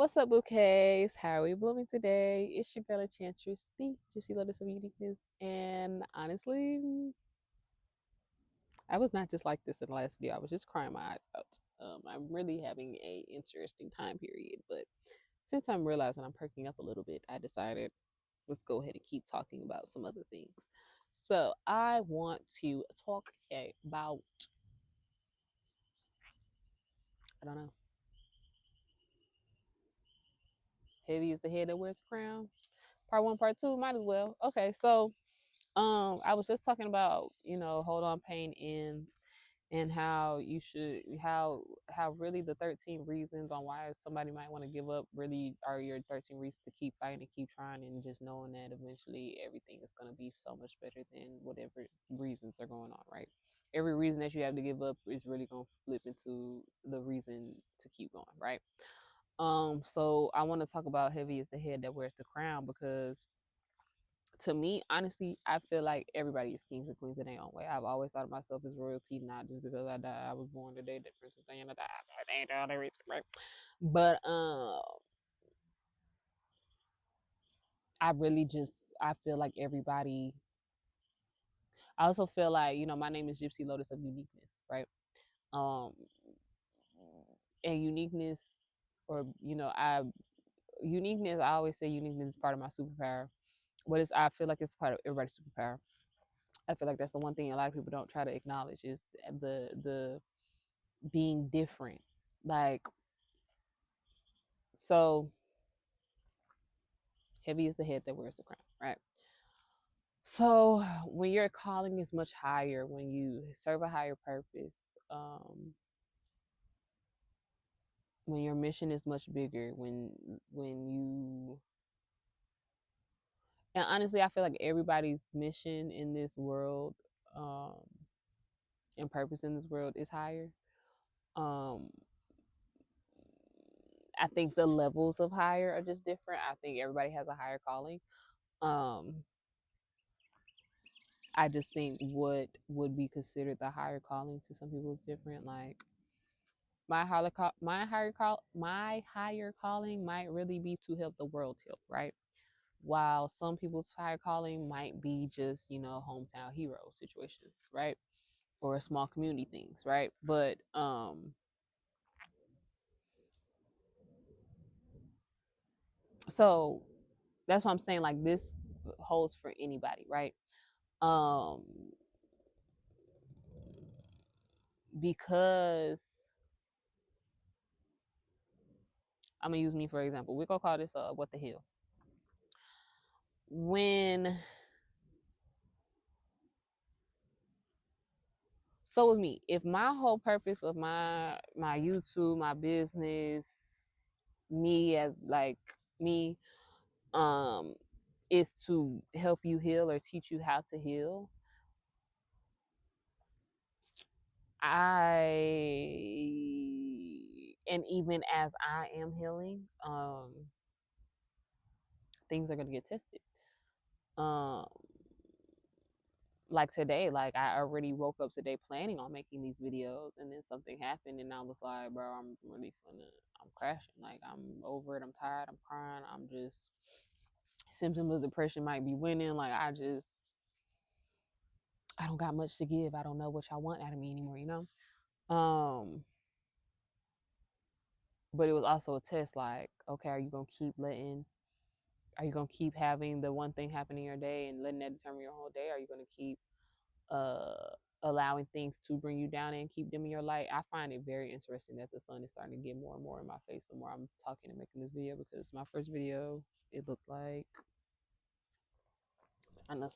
What's up, bouquets? How are we blooming today? It's your girl, Enchantress, the Gypsy Lotus of Uniqueness. And honestly, I was not just like this in the last video. I was just crying my eyes out. I'm really having a interesting time period. But since I'm realizing I'm perking up a little bit, I decided let's go ahead and keep talking about some other things. So I want to talk about, I don't know, heavy is the head that wears the crown. Part one, part two, might as well. Okay, so I was just talking about, hold on, pain ends, and how you should how really the 13 reasons on why somebody might want to give up really are your 13 reasons to keep fighting and keep trying, and just knowing that eventually everything is going to be so much better than whatever reasons are going on, right? Every reason that you have to give up is really going to flip into the reason to keep going, right? So I want to talk about heavy is the head that wears the crown, because to me, honestly, I feel like everybody is kings and queens in their own way. I've always thought of myself as royalty, not just because I died. I was born the day that Princess Diana died. That ain't all there is, right? But I really just I feel like everybody. I also feel like my name is Gypsy Lotus of Uniqueness, right? Um, and uniqueness, or I uniqueness. I always say uniqueness is part of my superpower, but I feel like it's part of everybody's superpower. I feel like that's the one thing a lot of people don't try to acknowledge is the being different. Like, so heavy is the head that wears the crown, right? So when your calling is much higher, when you serve a higher purpose, when your mission is much bigger, when you and honestly, I feel like everybody's mission in this world, um, and purpose in this world is higher. Um, I think the levels of higher are just different. I think everybody has a higher calling. Um, I just think what would be considered the higher calling to some people is different. Like my higher calling might really be to help the world heal, right? While some people's higher calling might be just hometown hero situations, right? Or small community things, right? But so that's what I'm saying. Like, this holds for anybody, right? Um, because I'm gonna use me for example. We're gonna call this what the hell. When So with me, if my whole purpose of my YouTube, my business, me as like me, um, is to help you heal or teach you how to heal, and even as I am healing, things are gonna get tested. Um, like today, like I already woke up today planning on making these videos, and then something happened, and I was like, bro, I'm crashing. Like, I'm over it. I'm tired. I'm crying. I'm just symptoms of depression might be winning. Like, I don't got much to give. I don't know what y'all want out of me anymore, But it was also a test. Like, okay, are you gonna keep having the one thing happen in your day and letting that determine your whole day? Are you gonna keep uh allowing things to bring you down and keep dimming your light? I find it very interesting that the sun is starting to get more and more in my face the more I'm talking and making this video, because my first video, it looked like, I don't know,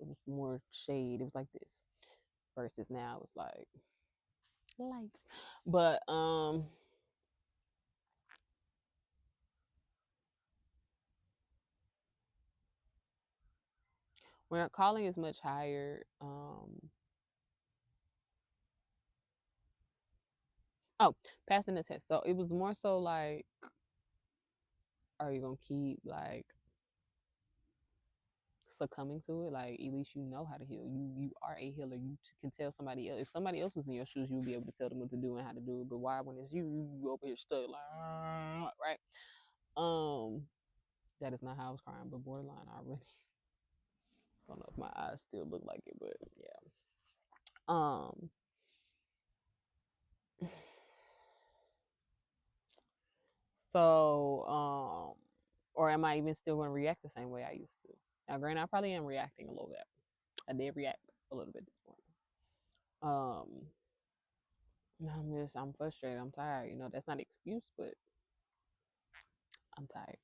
it was more shade. It was like this, versus now it's like lights. But when our calling is much higher, passing the test. So it was more so like, are you gonna keep like succumbing to it. Like at least you know how to heal. You are a healer. You can tell somebody else. If somebody else was in your shoes, you would be able to tell them what to do and how to do it. But why when it's you over here stuck like right? That is not how I was crying, but borderline. I really don't know if my eyes still look like it, but yeah. Um. So, or am I even still going to react the same way I used to? Now, granted, I probably am reacting a little bit. I did react a little bit this morning. I'm frustrated. I'm tired. You know, that's not an excuse, but I'm tired.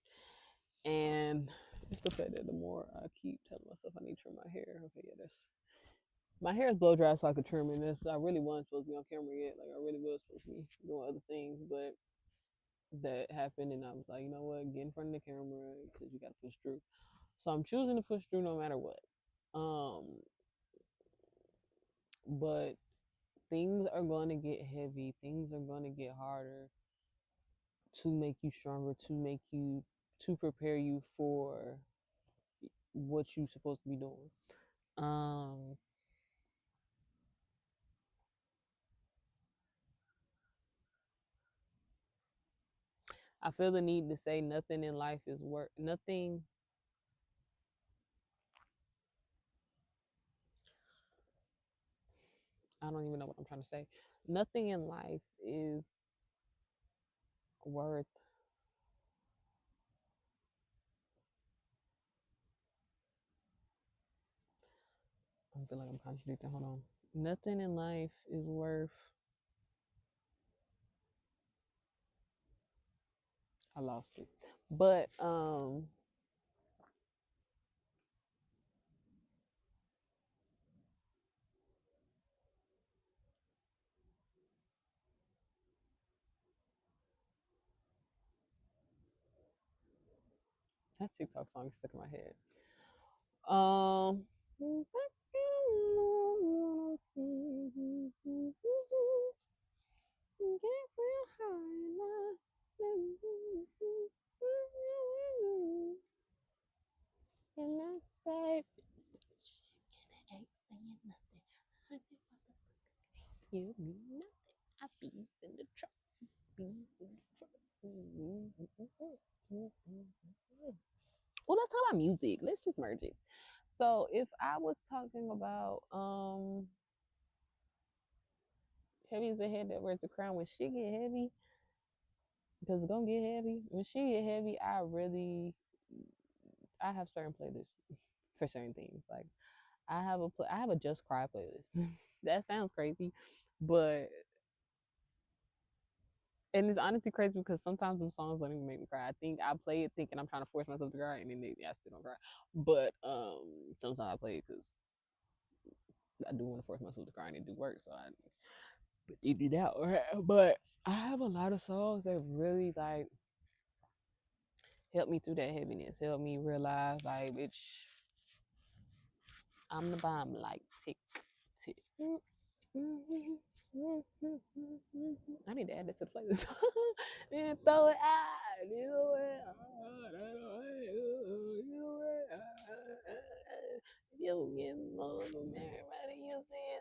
And it's the fact that the more I keep telling myself I need to trim my hair. Okay, yeah, that's my hair is blow dry, so I could trim it. I really wasn't supposed to be on camera yet. Like I really was supposed to be doing other things, but that happened, and I was like, you know what, get in front of the camera because you got to push through. So I'm choosing to push through no matter what. Um, but things are going to get heavy. Things are going to get harder to make you stronger, to prepare you for what you're supposed to be doing. Um, I feel the need to say nothing in life is worth nothing. I don't even know what I'm trying to say. Nothing in life is worth. I feel like I'm contradicting. Hold on. Nothing in life is worth. I lost it. But that TikTok song is stuck in my head. Um, and I say, you me nothing. I bees in the truck. Bees in the truck. Well, let's talk about music. Let's just merge it. So if I was talking about heavy is the head that wears the crown, when she get heavy, because it's gonna get heavy. When she get heavy, I have certain playlists for certain things. Like I have a Just Cry playlist. That sounds crazy, but and it's honestly crazy because sometimes them songs don't even make me cry. I think I play it thinking I'm trying to force myself to cry, and then I still don't cry. But sometimes I play it because I do want to force myself to cry and it do work, so I eat it out. Right? But I have a lot of songs that really like help me through that heaviness, help me realize like bitch, I'm the bomb, like tick tick. I need to add that to the playlist and throw it out. You get more from everybody you see.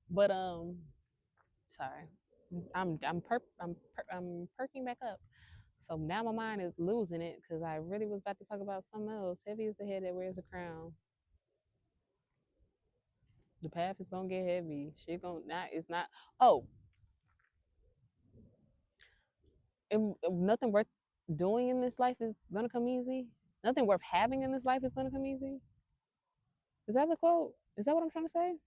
But sorry, I'm perking back up. So now my mind is losing it because I really was about to talk about something else. Heavy is the head that wears a crown. The path is gonna get heavy. Shit gonna not. It's not. Oh, nothing worth doing in this life is gonna come easy. Nothing worth having in this life is gonna come easy. Is that the quote? Is that what I'm trying to say?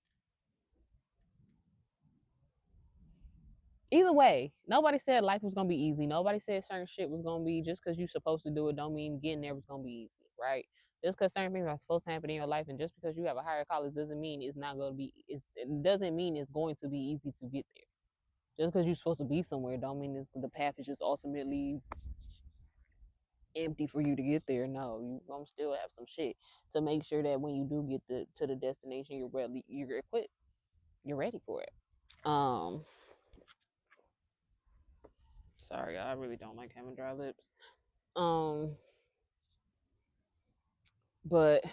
Either way, nobody said life was gonna be easy. Nobody said certain shit was gonna be just because you're supposed to do it. Don't mean getting there was gonna be easy, right? Just because certain things are supposed to happen in your life, and just because you have a higher college doesn't mean it's not gonna be. It doesn't mean it's going to be easy to get there. Just because you're supposed to be somewhere, don't mean the path is just ultimately empty for you to get there. No, you gonna still have some shit to make sure that when you do get to the destination, you're equipped, you're ready for it. Um, Sorry, I really don't like having dry lips. Um, but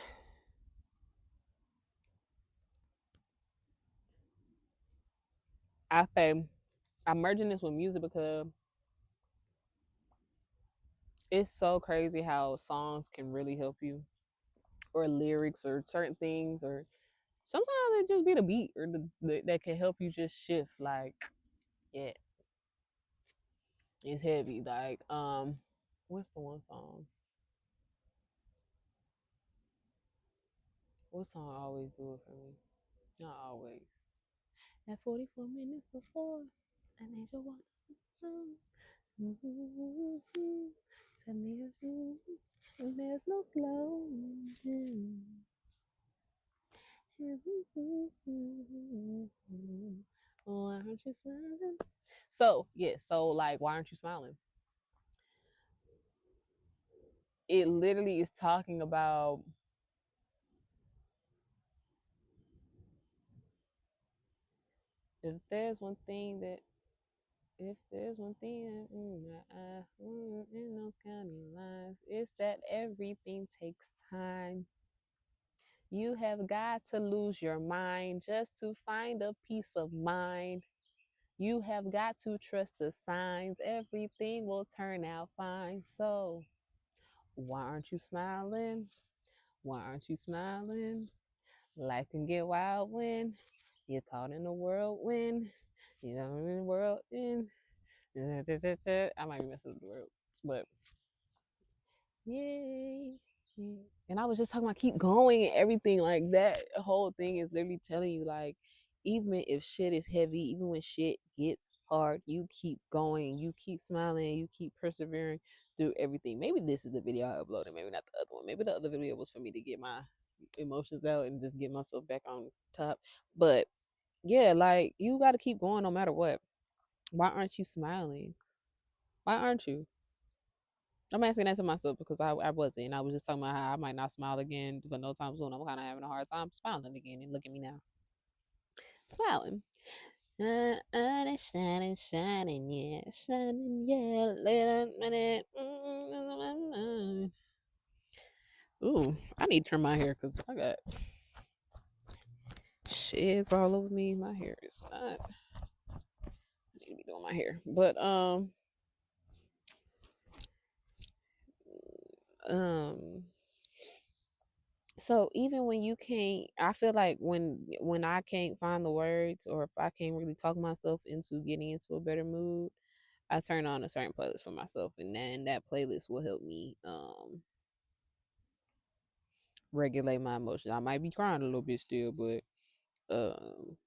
I say I'm merging this with music because it's so crazy how songs can really help you, or lyrics, or certain things, or sometimes it just be the beat or that can help you just shift. Like, yeah, it's heavy. Like, what's the one song? What song always do it for me? Not always. At 44 minutes before, an angel walked through. Tell me it's you. There's no slowing. Why aren't you smiling? So, yeah, so like, why aren't you smiling? It literally is talking about if there's one thing that if there's one thing in those county lines, it's that everything takes time. You have got to lose your mind just to find a peace of mind. You have got to trust the signs. Everything will turn out fine. So, why aren't you smiling? Why aren't you smiling? Life can get wild when you're caught in a whirlwind. You know, in the world in. I might be messing up the words, but yay. And I was just talking about keep going and everything like that. The whole thing is literally telling you, like, even if shit is heavy, even when shit gets hard, you keep going, you keep smiling, you keep persevering through everything. Maybe this is the video I uploaded, maybe not the other one. Maybe the other video was for me to get my emotions out and just get myself back on top. But yeah, like, you got to keep going no matter what. Why aren't you smiling? Why aren't you? I'm asking that to myself because I wasn't. I was just talking about how I might not smile again for no time soon. I'm kind of having a hard time smiling again. And look at me now, smiling. Shining, shining, yeah, shining, yeah. Ooh, I need to trim my hair because I got shits all over me. My hair is not. I need to be doing my hair, but um. So even when you can't, I feel like when I can't find the words, or if I can't really talk myself into getting into a better mood, I turn on a certain playlist for myself, and then that playlist will help me regulate my emotions. I might be crying a little bit still, but um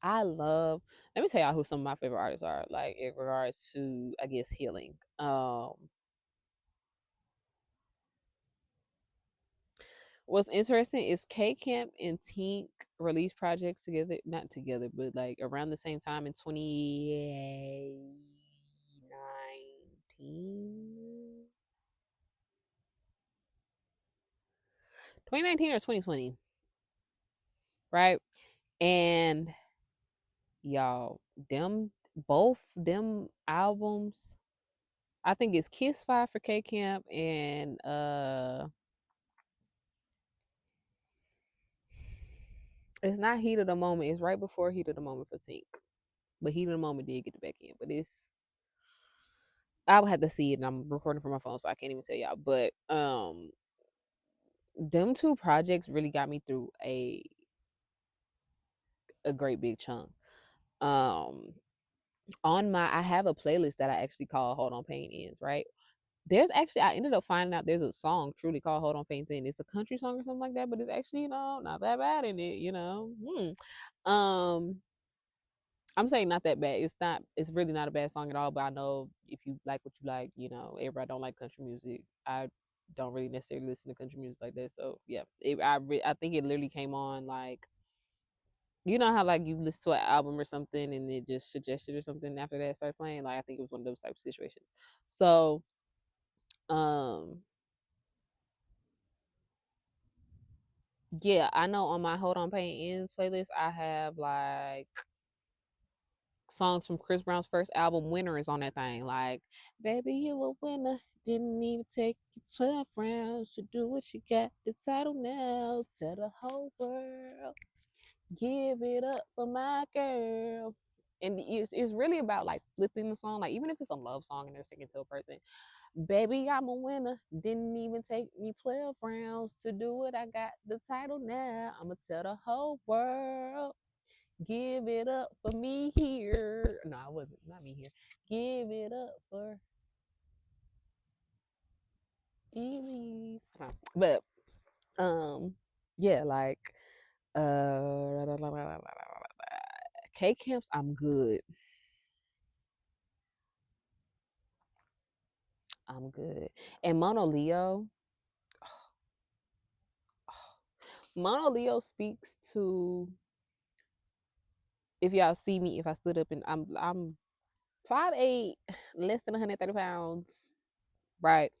I love, let me tell y'all who some of my favorite artists are, like, in regards to, I guess, healing. What's interesting is K Camp and Tink released projects together, not together, but like around the same time in 2019 or 2020, right? And y'all, them both them albums, I think it's Kiss Five for K Camp, and it's not Heat of the Moment. It's right before Heat of the Moment for Tink. But Heat of the Moment did get the back end. But it's, I would have to see it, and I'm recording from my phone, so I can't even tell y'all. But them two projects really got me through a great big chunk. Um on my, I have a playlist that I actually call Hold On Pain Ends, right? There's actually, I ended up finding out there's a song truly called Hold On Pain Ends. It's a country song or something like that, but it's actually, not that bad in it. I'm saying not that bad. It's really not a bad song at all, but I know if you like what you like, everybody don't like country music. I don't really necessarily listen to country music like that. So yeah, I think it literally came on, like, you know how, like, you listen to an album or something and it just suggested or something after that started playing. Like, I think it was one of those type of situations. So um yeah, I know on my Hold On Pain Ends playlist I have, like, songs from Chris Brown's first album, Winner, is on that thing. Like, baby, you a winner. Didn't even take you 12 rounds to do what you got the title now. Tell the whole world, give it up for my girl. And it's really about like flipping the song. Like, even if it's a love song and they're singing to a person, baby, I'm a winner. Didn't even take me 12 rounds to do it. I got the title now. I'ma tell the whole world, give it up for me here. No, I wasn't. Not me here. Give it up for Elise. But yeah, like K camps. I'm good. I'm good. And Mono Leo. Mono Leo speaks to, if y'all see me, if I stood up and I'm 5'8", less than 130 pounds, right?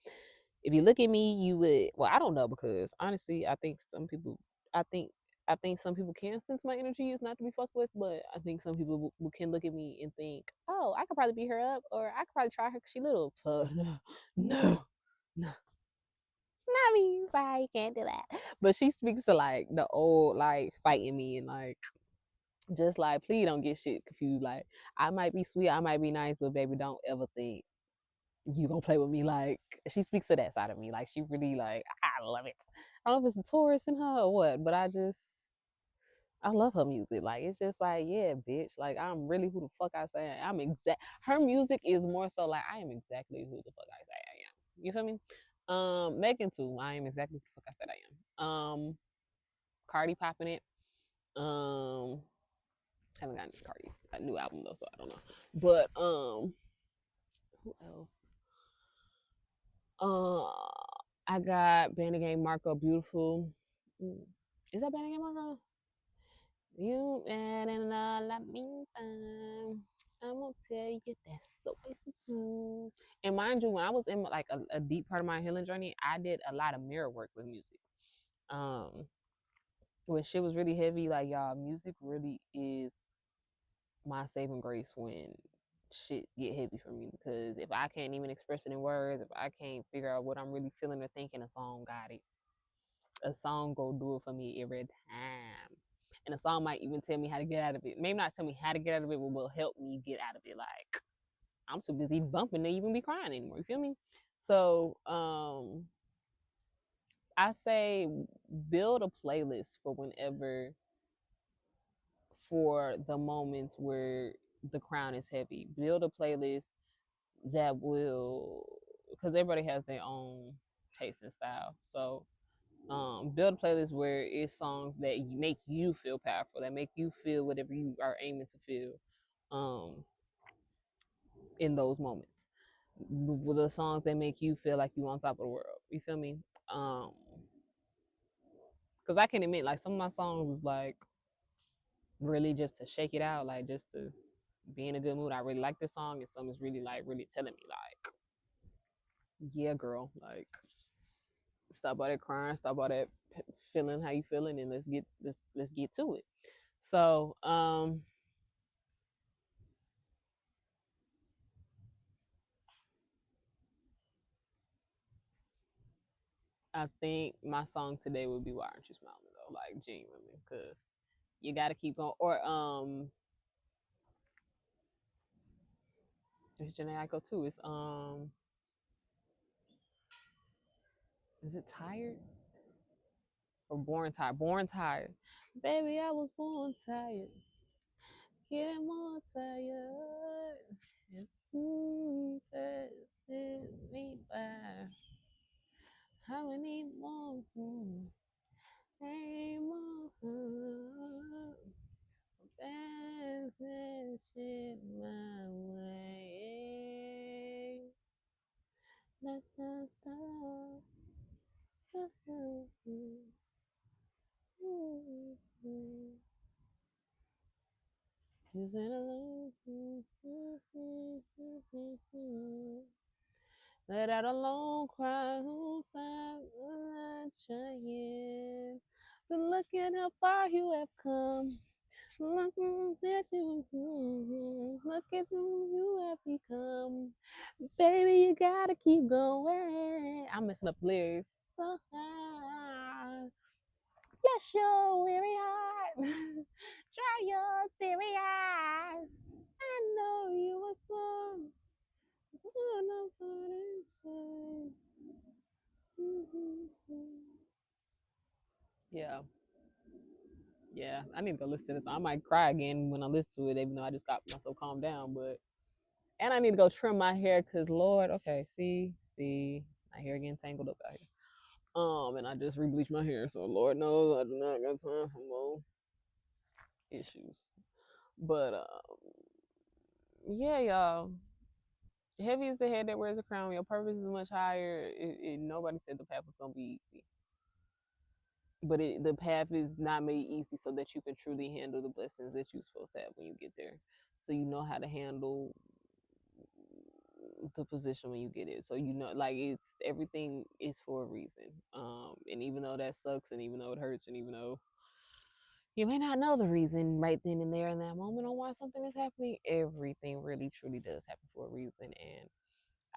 If you look at me, you would. Well, I don't know, because honestly, I think, I think some people can sense my energy is not to be fucked with, but I think some people can look at me and think, oh, I could probably beat her up, or I could probably try her because she little. But no, no, not me. Sorry, can't do that. But she speaks to like the old, like fighting me and like just like, please don't get shit confused. Like, I might be sweet, I might be nice, but baby, don't ever think you gonna play with me. Like, she speaks to that side of me. Like, she really, like, I love it. I don't know if it's a Taurus in her or what, but I love her music. Like, it's just like, yeah, bitch. Like, I'm really who the fuck I say I am. Her music is more so like, I am exactly who the fuck I say I am. You feel me? Megan too. I am exactly who the fuck I said I am. Cardi popping it. Um, haven't gotten Cardi's a new album though, so I don't know. But who else? Uh, I got Band Game Marco Beautiful. Is that Band Game Marco? You and let me find. I'm gonna tell you that's the waste of time. And mind you, when I was in like a deep part of my healing journey, I did a lot of mirror work with music. Um, when shit was really heavy, like y'all, music really is my saving grace when shit get heavy for me, because if I can't even express it in words, if I can't figure out what I'm really feeling or thinking, a song got it. A song go do it for me every time. And a song might even tell me how to get out of it. Maybe not tell me how to get out of it, but will help me get out of it. Like, I'm too busy bumping to even be crying anymore. You feel me? So I say build a playlist for whenever, for the moments where the crown is heavy. Build a playlist that will, because everybody has their own taste and style. So build a playlist where it's songs that make you feel powerful, that make you feel whatever you are aiming to feel um, in those moments. With the songs that make you feel like you on top of the world. You feel me? Because I can admit, like, some of my songs is like really just to shake it out, like just to be in a good mood. I really like this song, and some is really like really telling me like, yeah, girl, like, stop all that crying, stop all that feeling how you feeling, and let's get to it. So I think my song today would be "Why Aren't You Smiling?" though, like genuinely, because you got to keep going. Or it's Janae Aiko too. It's is it Tired or Born Tired? Born Tired. Baby, I was born tired, getting more tired. Passes me by. How many more? Hey, more. Pass that shit my way. Da, da, da. Is it alone? Let out a long cry, who's trying to look at how far you have come. Looking at you, look at who you have become. Baby, you gotta keep going. I'm messing up the lyrics. Bless your weary heart. Dry your teary eyes. I know you was born to know Yeah, yeah. I need to go listen to this. I might cry again when I listen to it, even though I just got myself calmed down. But and I need to go trim my hair because Lord, okay, see, my hair getting tangled up out here. And I just re-bleached my hair, so Lord knows I do not got time for more issues. But yeah, y'all. Heavy is the head that wears a crown. Your purpose is much higher. Nobody said the path was gonna be easy, but the path is not made easy so that you can truly handle the blessings that you're supposed to have when you get there. So you know how to handle the position when you get it. So you know, like it's everything is for a reason. And even though that sucks, and even though it hurts, and even though you may not know the reason right then and there in that moment on why something is happening, everything really truly does happen for a reason. And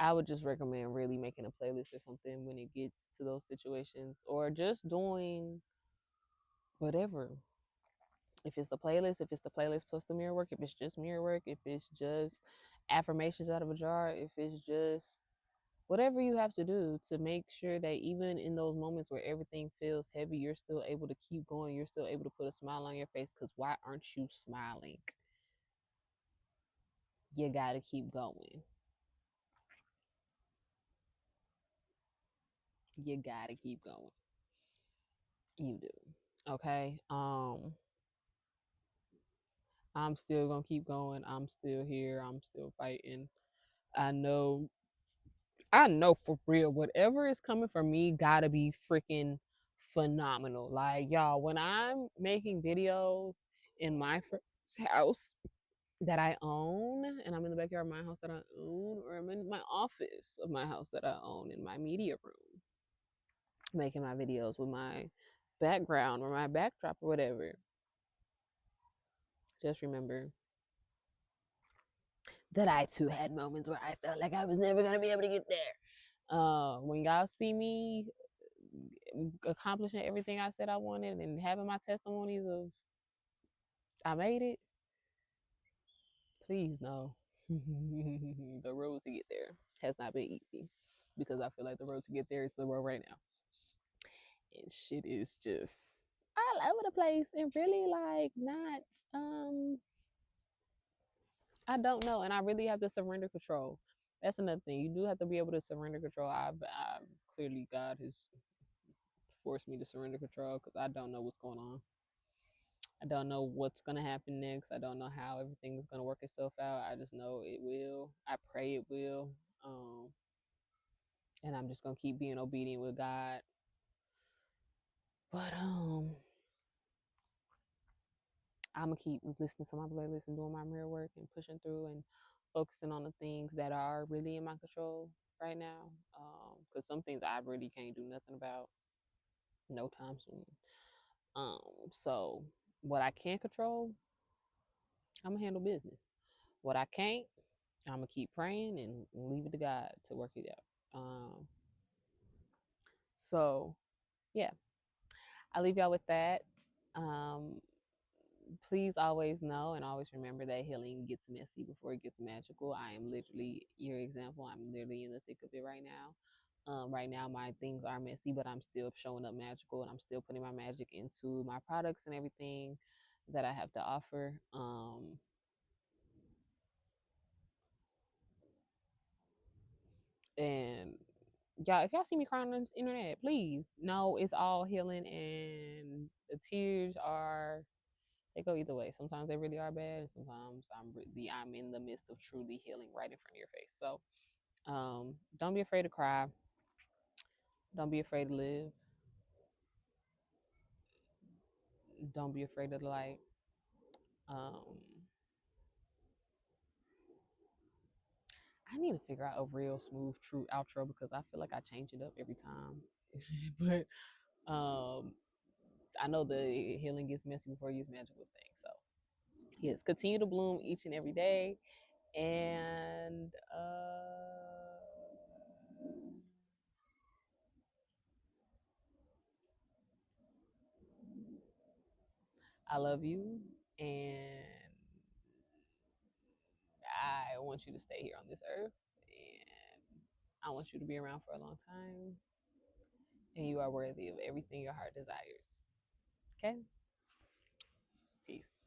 I would just recommend really making a playlist or something when it gets to those situations, or just doing whatever. If it's the playlist, if it's the playlist plus the mirror work, if it's just mirror work, if it's just affirmations out of a jar, if it's just whatever you have to do to make sure that even in those moments where everything feels heavy, you're still able to keep going. You're still able to put a smile on your face, because why aren't you smiling? You got to keep going. You got to keep going. You do. Okay. I'm still going to keep going. I'm still here. I'm still fighting. I know for real, whatever is coming for me gotta be freaking phenomenal. Like, y'all, when I'm making videos in my house that I own, and I'm in the backyard of my house that I own, or I'm in my office of my house that I own in my media room, making my videos with my background or my backdrop or whatever, just remember that I too had moments where I felt like I was never gonna be able to get there. When y'all see me accomplishing everything I said I wanted and having my testimonies of I made it, please know the road to get there has not been easy, because I feel like the road to get there is the road right now. And shit is just all over the place and really like not I don't know, and I really have to surrender control. That's another thing. You do have to be able to surrender control. I clearly God has forced me to surrender control because I don't know what's going on. I don't know what's gonna happen next. I don't know how everything's gonna work itself out. I just know it will. I pray it will. Um, and I'm just gonna keep being obedient with God. But I'm gonna keep listening to my playlist and doing my mirror work and pushing through and focusing on the things that are really in my control right now. Because some things I really can't do nothing about no time soon. So what I can control, I'm gonna handle business. What I can't, I'm gonna keep praying and leave it to God to work it out. So yeah, I leave y'all with that. Um, please always know and always remember that healing gets messy before it gets magical. I am literally your example. I'm literally in the thick of it right now. Right now, my things are messy, but I'm still showing up magical, and I'm still putting my magic into my products and everything that I have to offer. And y'all, if y'all see me crying on the internet, please know it's all healing, and the tears are they go either way. Sometimes they really are bad, and sometimes I'm in the midst of truly healing right in front of your face. So don't be afraid to cry. Don't be afraid to live. Don't be afraid of the light. Um, I need to figure out a real smooth, true outro because I feel like I change it up every time. but I know the healing gets messy before you use magical things. So Yes, continue to bloom each and every day. And I love you, and I want you to stay here on this earth, and I want you to be around for a long time, and you are worthy of everything your heart desires. Okay? Peace.